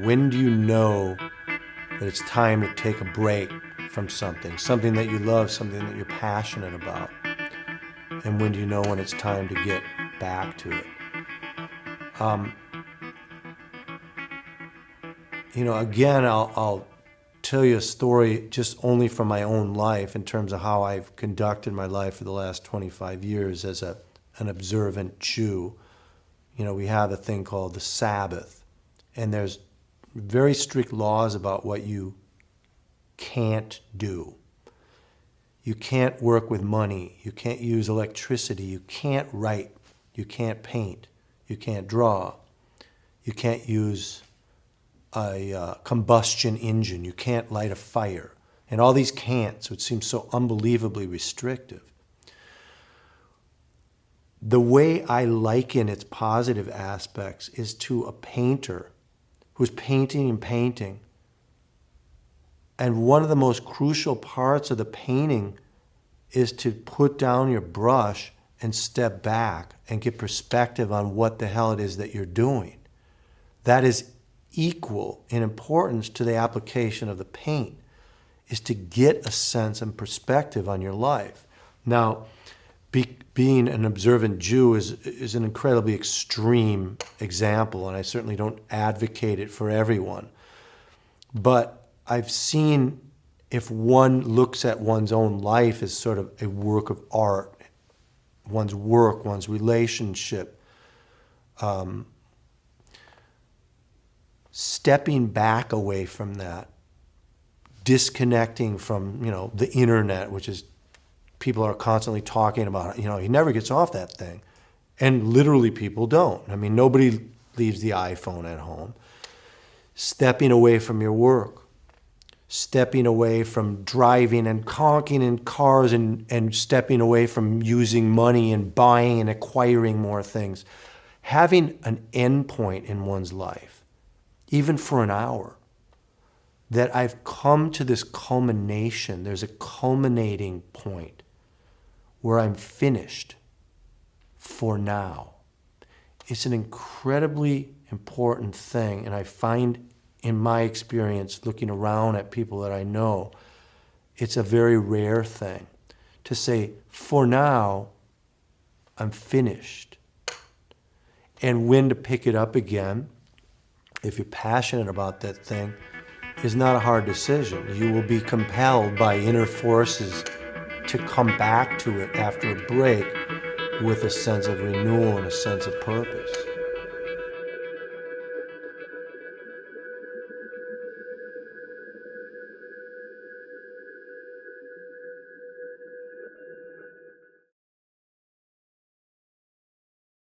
When do you know that it's time to take a break from something that you love, something that you're passionate about? And when do you know when it's time to get back to it? Again, I'll tell you a story just only from my own life in terms of how I've conducted my life for the last 25 years as an observant Jew. We have a thing called the Sabbath, and there's very strict laws about what you can't do. You can't work with money. You can't use electricity. You can't write. You can't paint. You can't draw. You can't use a combustion engine. You can't light a fire. And all these can'ts, which seem so unbelievably restrictive. The way I liken its positive aspects is to a painter who's painting and painting. And one of the most crucial parts of the painting is to put down your brush and step back and get perspective on what the hell it is that you're doing. That is equal in importance to the application of the paint, is to get a sense and perspective on your life. Now, being an observant Jew is an incredibly extreme example, and I certainly don't advocate it for everyone. But I've seen, if one looks at one's own life as sort of a work of art, one's work, one's relationship, stepping back away from that, disconnecting from, the internet, which is, people are constantly talking about, he never gets off that thing. And literally people don't. I mean, nobody leaves the iPhone at home. Stepping away from your work. Stepping away from driving and honking in cars and stepping away from using money and buying and acquiring more things. Having an end point in one's life, even for an hour, that I've come to this culmination. There's a culminating point where I'm finished for now. It's an incredibly important thing, and I find in my experience, looking around at people that I know, it's a very rare thing to say, for now, I'm finished. And when to pick it up again, if you're passionate about that thing, is not a hard decision. You will be compelled by inner forces to come back to it after a break with a sense of renewal and a sense of purpose.